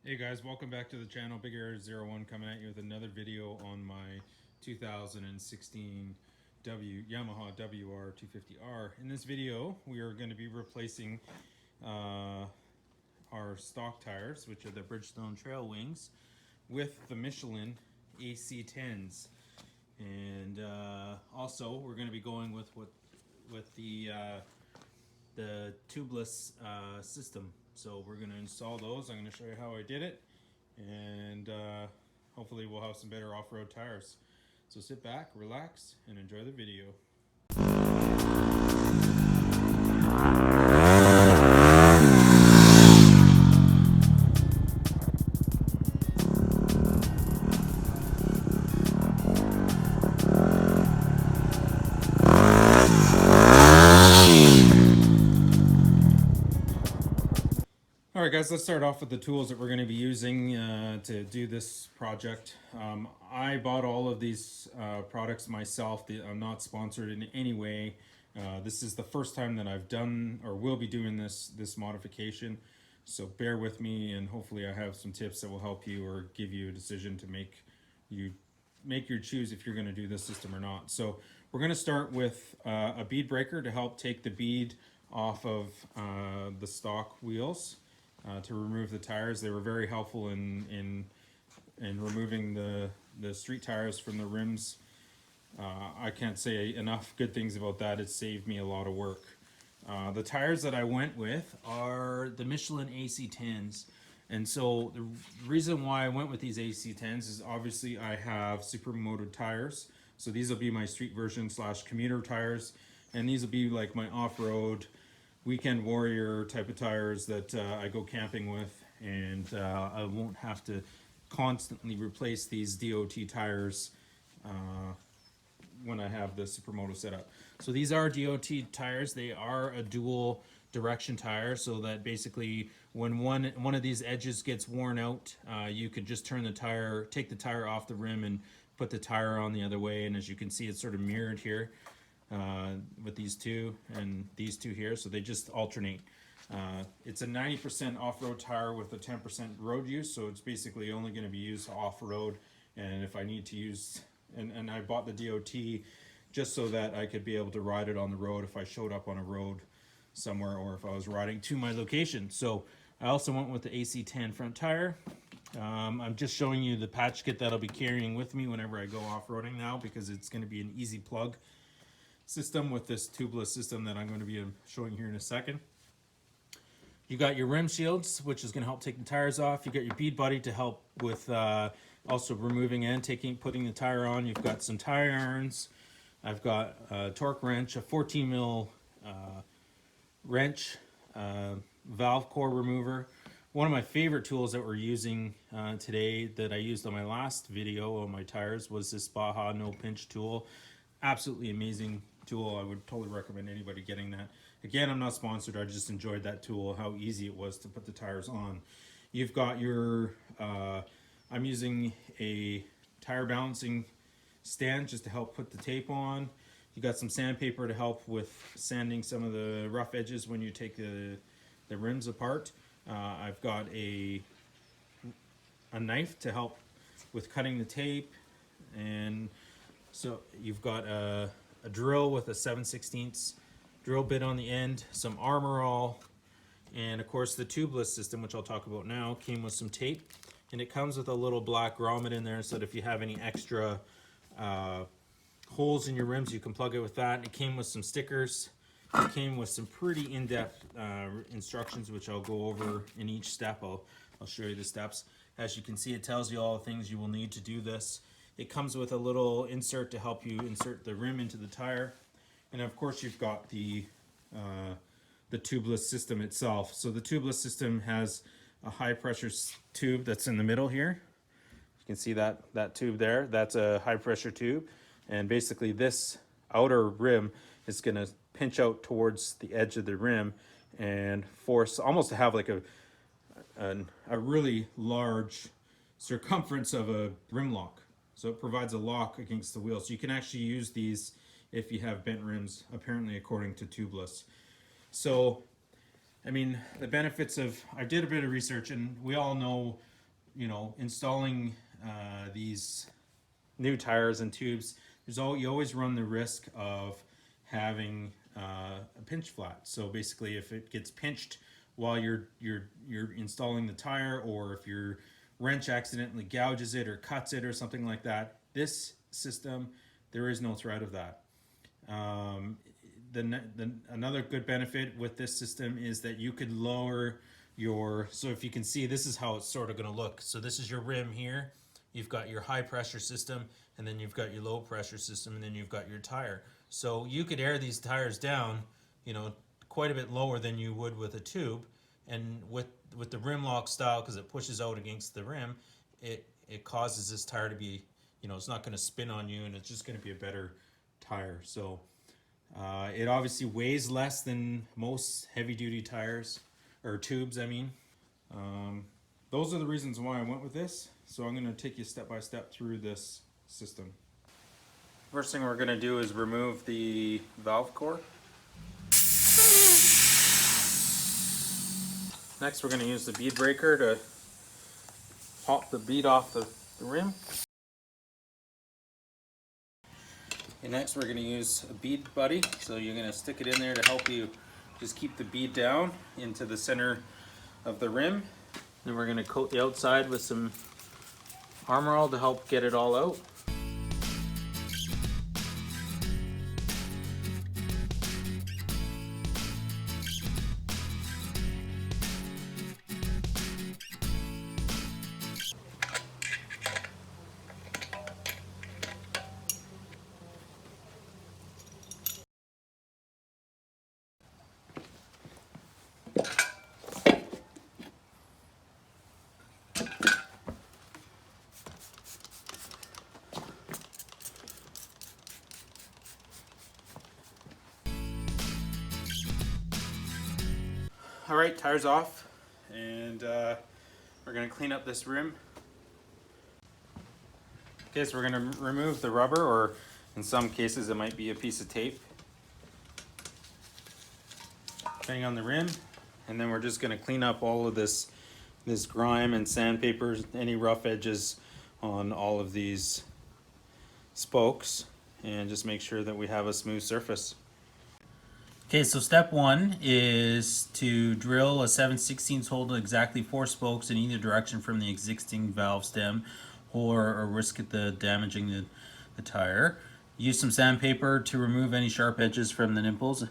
Hey guys, welcome back to the channel. Big Air 01 coming at you with another video on my 2016 Yamaha WR250R. In this video, we are going to be replacing our stock tires, which are the Bridgestone Trail Wings, with the Michelin AC10's. And also, we're going to be going with the Tubeless system. So we're going to install those. I'm going to show you how I did it, and hopefully we'll have some better off-road tires. So sit back, relax, and enjoy the video. Alright guys, let's start off with the tools that we're going to be using to do this project. I bought all of these products myself. I'm not sponsored in any way. This is the first time that I've done or will be doing this modification. So bear with me, and hopefully I have some tips that will help you or give you a decision to make your choose if you're going to do this system or not. So we're going to start with a bead breaker to help take the bead off of the stock wheels. To remove the tires. They were very helpful in removing the street tires from the rims. I can't say enough good things about that. It saved me a lot of work. The tires that I went with are the Michelin AC10's. And so the reason why I went with these AC10's is obviously I have supermoto tires. So these will be my street version / commuter tires. And these will be like my off-road weekend warrior type of tires that I go camping with, and I won't have to constantly replace these DOT tires when I have the Supermoto set up. So these are DOT tires. They are a dual direction tire, so that basically when one of these edges gets worn out, you could just turn the tire, take the tire off the rim and put the tire on the other way. And as you can see, it's sort of mirrored here. With these two and these two here, so they just alternate. It's a 90% off-road tire with a 10% road use, so it's basically only going to be used off-road. And if I need to use, and I bought the DOT just so that I could be able to ride it on the road if I showed up on a road somewhere or if I was riding to my location. So I also went with the AC10 front tire. I'm just showing you the patch kit that I'll be carrying with me whenever I go off-roading now, because it's going to be an easy plug system with this tubeless system that I'm going to be showing here in a second. You got your rim shields, which is going to help take the tires off. You got your bead buddy to help with also removing and putting the tire on. You've got some tire irons. I've got a torque wrench, a 14 mil wrench, valve core remover. One of my favorite tools that we're using today that I used on my last video on my tires was this Baja no pinch tool. Absolutely amazing tool. I would totally recommend anybody getting that. Again, I'm not sponsored. I just enjoyed that tool, how easy it was to put the tires on. You've got your, I'm using a tire balancing stand just to help put the tape on. You got some sandpaper to help with sanding some of the rough edges when you take the rims apart. I've got a knife to help with cutting the tape, and so you've got a drill with a 7/16 drill bit on the end, some ArmorAll, and of course the tubeless system, which I'll talk about now, came with some tape. And it comes with a little black grommet in there, so that if you have any extra holes in your rims, you can plug it with that. And it came with some stickers. It came with some pretty in-depth instructions, which I'll go over in each step. I'll show you the steps. As you can see, it tells you all the things you will need to do this. It comes with a little insert to help you insert the rim into the tire. And of course you've got the tubeless system itself. So the tubeless system has a high pressure tube that's in the middle here. You can see that tube there. That's a high pressure tube. And basically this outer rim is going to pinch out towards the edge of the rim and force almost to have like a really large circumference of a rim lock. So it provides a lock against the wheel. So you can actually use these if you have bent rims, apparently according to Tubeless. So, I mean, the benefits of, I did a bit of research, and we all know you know, installing these new tires and tubes, you always run the risk of having a pinch flat. So basically, if it gets pinched while you're installing the tire, or if your wrench accidentally gouges it or cuts it or something like that, this system, there is no threat of that. Um, Another good benefit with this system is that you could lower so if you can see, this is how it's sort of going to look. So this is your rim here. You've got your high pressure system, and then you've got your low pressure system, and then you've got your tire. So you could air these tires down, you know, quite a bit lower than you would with a tube. And with the rim lock style, because it pushes out against the rim, it causes this tire to be, you know, it's not going to spin on you, and it's just going to be a better tire. So it obviously weighs less than most heavy duty tires, or tubes, I mean. Those are the reasons why I went with this. So I'm going to take you step by step through this system. First thing we're going to do is remove the valve core. Next we're going to use the bead breaker to pop the bead off the rim. And next we're going to use a bead buddy. So you're going to stick it in there to help you just keep the bead down into the center of the rim. Then we're going to coat the outside with some ArmorAll to help get it all out. Alright, tires off, and we're going to clean up this rim. Okay, so we're going to remove the rubber, or in some cases it might be a piece of tape, depending on the rim. And then we're just going to clean up all of this grime and sandpaper, any rough edges on all of these spokes, and just make sure that we have a smooth surface. Okay, so step one is to drill a 7/16 hole to exactly 4 spokes in either direction from the existing valve stem, or risk the damaging the tire. Use some sandpaper to remove any sharp edges from the nipples.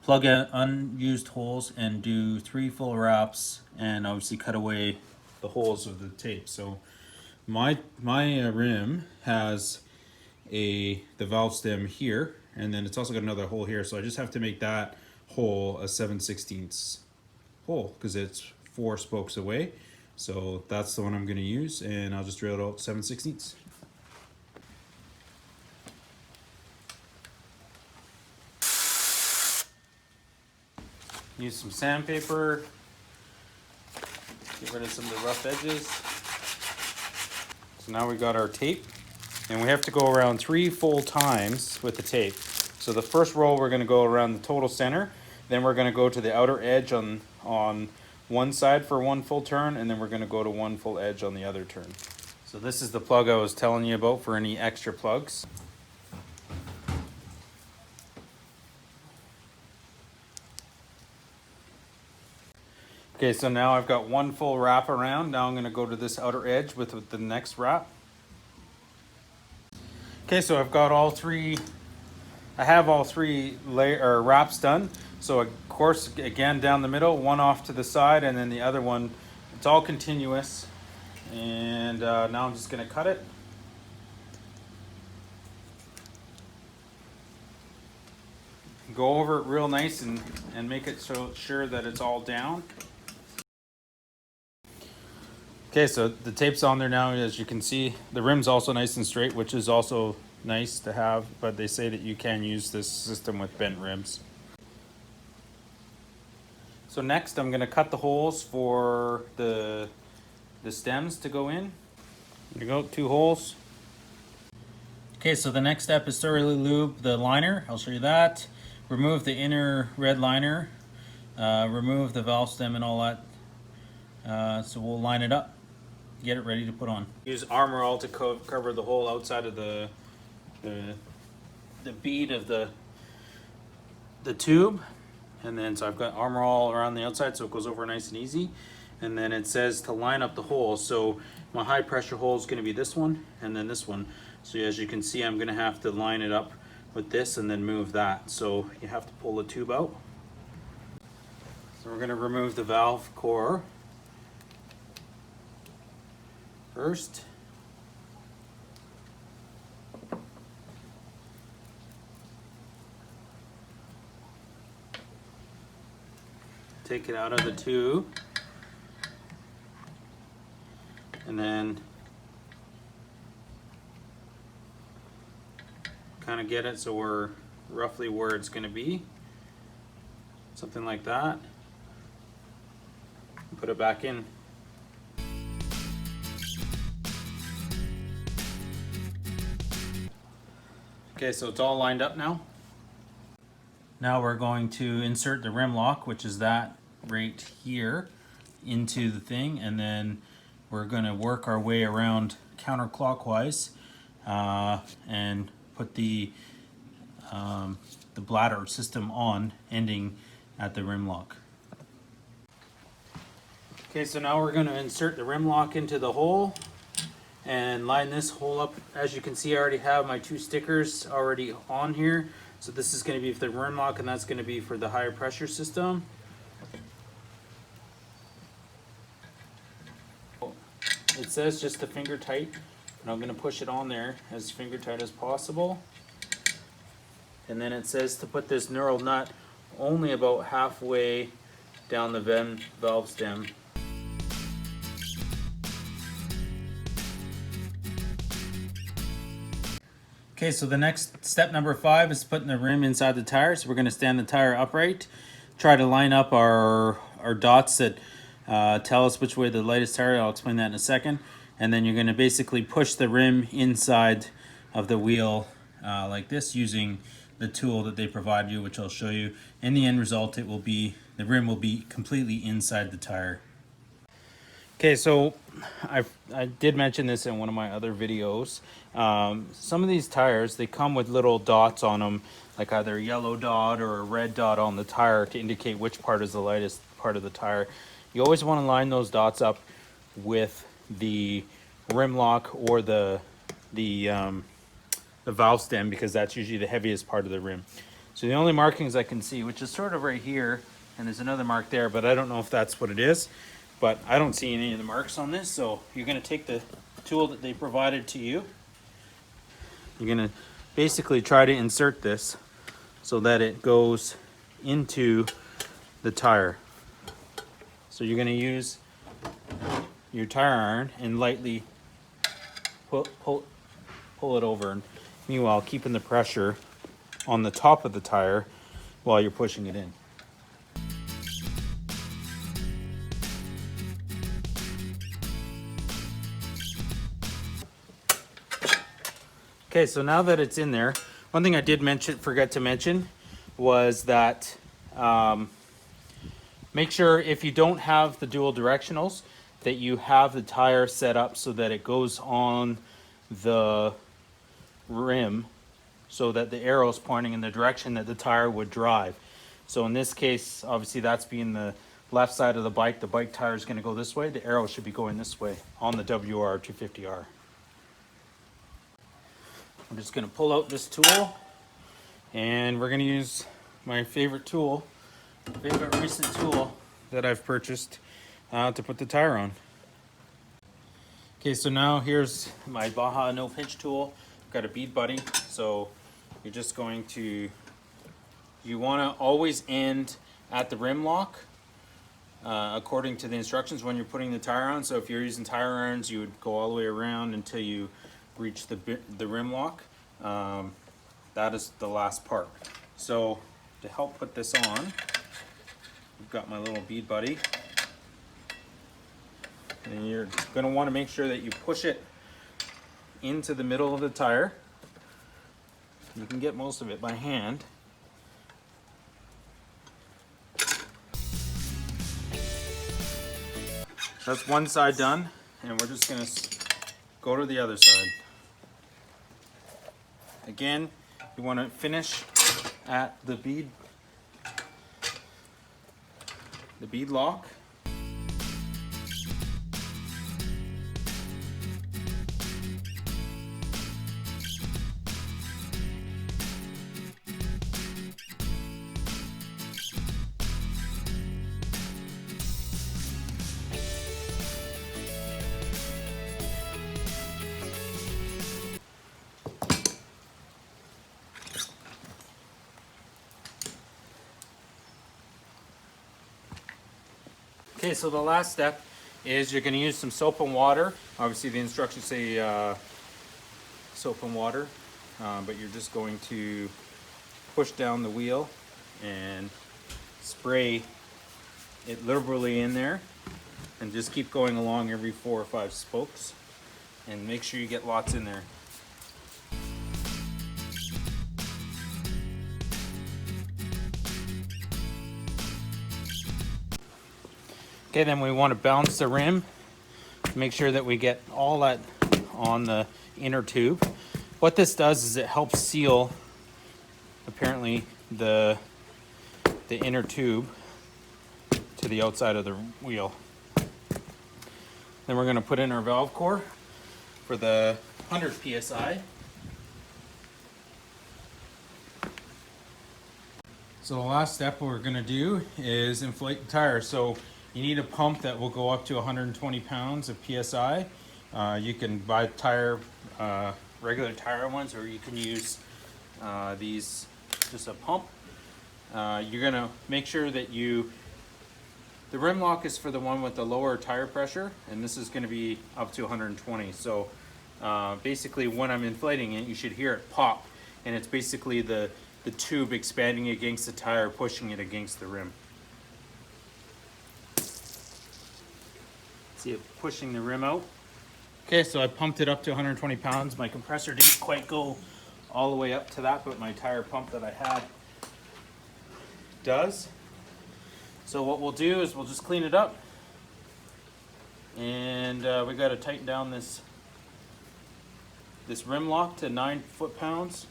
Plug in unused holes and do 3 full wraps, and obviously cut away the holes of the tape. So my rim has the valve stem here, and then it's also got another hole here, so I just have to make that hole a 7/16 hole because it's 4 spokes away. So that's the one I'm going to use, and I'll just drill it out 7/16. Use some sandpaper, get rid of some of the rough edges. So now we got our tape, and we have to go around 3 full times with the tape. So the first roll we're going to go around the total center, then we're going to go to the outer edge on one side for 1 full turn, and then we're going to go to 1 full edge on the other turn. So this is the plug I was telling you about for any extra plugs. Okay, so now I've got 1 full wrap around. Now I'm going to go to this outer edge with the next wrap. Okay, so I've got all 3. I have all 3 wraps done. So of course, again, down the middle, 1 off to the side, and then the other one, it's all continuous. And now I'm just going to cut it. Go over it real nice and make it so sure that it's all down. Okay, so the tape's on there now. As you can see, the rim's also nice and straight, which is also nice to have, but they say that you can use this system with bent rims. So next I'm going to cut the holes for the stems to go in. There you go, 2 holes. Okay, so the next step is thoroughly lube the liner. I'll show you that. Remove the inner red liner, remove the valve stem and all that. So we'll line it up. get it ready to put on. Use ArmorAll to cover the whole outside of the bead of the tube. And then so I've got ArmorAll around the outside so it goes over nice and easy. And then it says to line up the hole. So my high pressure hole is going to be this one and then this one. So as you can see, I'm going to have to line it up with this and then move that. So you have to pull the tube out. So we're going to remove the valve core first. Take it out of the tube. And then kind of get it so we're roughly where it's going to be. Something like that. Put it back in. Okay, so it's all lined up now. Now we're going to insert the rim lock, which is that right here, into the thing, and then we're going to work our way around counterclockwise and put the bladder system on, ending at the rim lock. Okay, so now we're going to insert the rim lock into the hole and line this hole up. As you can see, I already have my 2 stickers already on here. So this is going to be for the rim lock and that's going to be for the higher pressure system. It says just the finger tight, and I'm going to push it on there as finger tight as possible. And then it says to put this knurled nut only about halfway down the valve stem. Okay, so the next step, number 5, is putting the rim inside the tire. So we're going to stand the tire upright, try to line up our dots that tell us which way the lightest tire. I'll explain that in a second. And then you're going to basically push the rim inside of the wheel like this using the tool that they provide you, which I'll show you. In the end result, it will be, the rim will be completely inside the tire. Okay, so I did mention this in one of my other videos. Some of these tires, they come with little dots on them, like either a yellow dot or a red dot on the tire to indicate which part is the lightest part of the tire. You always want to line those dots up with the rim lock or the valve stem, because that's usually the heaviest part of the rim. So the only markings I can see, which is sort of right here, and there's another mark there, but I don't know if that's what it is. But I don't see any of the marks on this, so you're going to take the tool that they provided to you. You're going to basically try to insert this so that it goes into the tire. So you're going to use your tire iron and lightly pull it over. And meanwhile, keeping the pressure on the top of the tire while you're pushing it in. Okay, so now that it's in there, one thing I did forget to mention was that make sure if you don't have the dual directionals that you have the tire set up so that it goes on the rim so that the arrow is pointing in the direction that the tire would drive. So in this case, obviously that's being the left side of the bike tire is going to go this way, the arrow should be going this way on the WR250R. I'm just going to pull out this tool and we're going to use my favorite recent tool that I've purchased to put the tire on. Okay, so now here's my Baja no pinch tool. I've got a bead buddy, so you're just going to, you want to always end at the rim lock according to the instructions when you're putting the tire on. So if you're using tire irons, you would go all the way around until you reach the rim lock. That is the last part. So to help put this on, I've got my little bead buddy, and you're going to want to make sure that you push it into the middle of the tire. You can get most of it by hand. That's one side done. and we're just gonna go to the other side. Again, you want to finish at the bead lock. Okay, so the last step is you're going to use some soap and water. Obviously the instructions say soap and water, but you're just going to push down the wheel and spray it liberally in there, and just keep going along every 4 or 5 spokes, and make sure you get lots in there. Okay, then we want to balance the rim to make sure that we get all that on the inner tube. What this does is it helps seal, apparently, the inner tube to the outside of the wheel. Then we're going to put in our valve core for the 100 psi. So the last step we're going to do is inflate the tire. So you need a pump that will go up to 120 pounds of psi. You can buy regular tire ones, or you can use these, just a pump. You're gonna make sure that the rim lock is for the one with the lower tire pressure, and this is gonna be up to 120. So basically when I'm inflating it, you should hear it pop, and it's basically the tube expanding against the tire, pushing it against the rim. See it pushing the rim out. Okay, so I pumped it up to 120 pounds. My compressor didn't quite go all the way up to that, but my tire pump that I had does. So what we'll do is we'll just clean it up, and we got to tighten down this rim lock to 9 foot-pounds,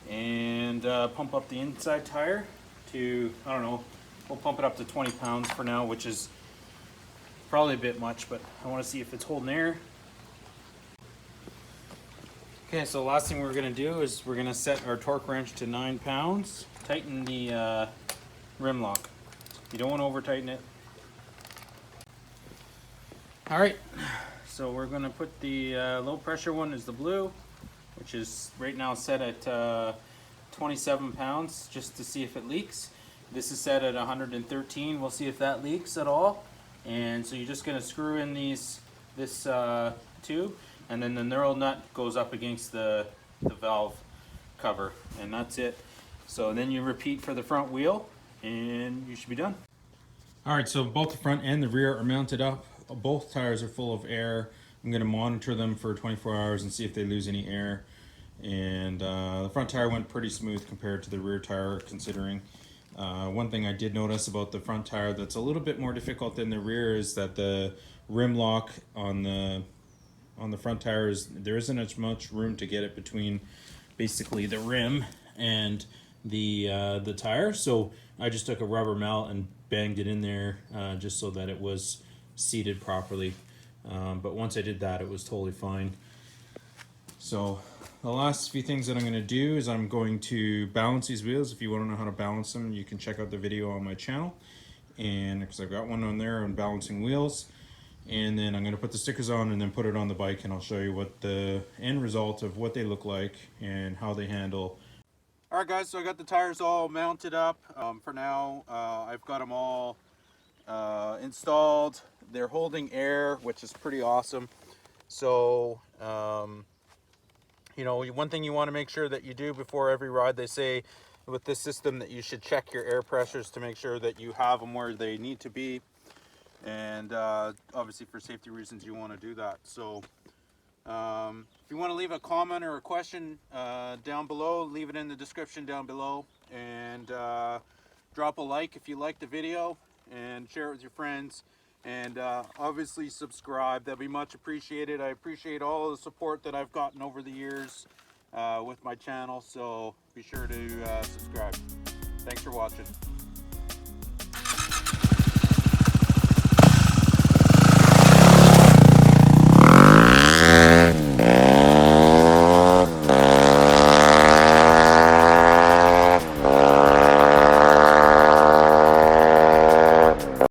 and pump up the inside tire to, I don't know, we'll pump it up to 20 pounds for now, which is probably a bit much, but I want to see if it's holding air. Okay, so the last thing we're going to do is we're going to set our torque wrench to 9 pounds, tighten the rim lock. You don't want to over tighten it. Alright, so we're going to put the low pressure one is the blue, which is right now set at 27 pounds, just to see if it leaks. This is set at 113. We'll see if that leaks at all. And so you're just going to screw in this tube, and then the knurled nut goes up against the valve cover, and that's it. So then you repeat for the front wheel, and you should be done. Alright, so both the front and the rear are mounted up. Both tires are full of air. I'm going to monitor them for 24 hours and see if they lose any air. And the front tire went pretty smooth compared to the rear tire, considering. One thing I did notice about the front tire that's a little bit more difficult than the rear is that the rim lock on the front tire there isn't as much room to get it between basically the rim and the tire. So I just took a rubber mallet and banged it in there just so that it was seated properly. But once I did that, it was totally fine. So the last few things that I'm going to do is I'm going to balance these wheels. If you want to know how to balance them, you can check out the video on my channel, and because I've got one on there on balancing wheels. And then I'm going to put the stickers on and then put it on the bike, and I'll show you what the end result of what they look like and how they handle. Alright guys, so I got the tires all mounted up. For now, I've got them all installed. They're holding air, which is pretty awesome. So you know, one thing you want to make sure that you do before every ride, they say with this system that you should check your air pressures to make sure that you have them where they need to be. And obviously for safety reasons you want to do that. So if you want to leave a comment or a question down below, leave it in the description down below, and drop a like if you like the video, and share it with your friends, and obviously subscribe. That'd be much appreciated. I appreciate all the support that I've gotten over the years with my channel, so be sure to subscribe. Thanks for watching.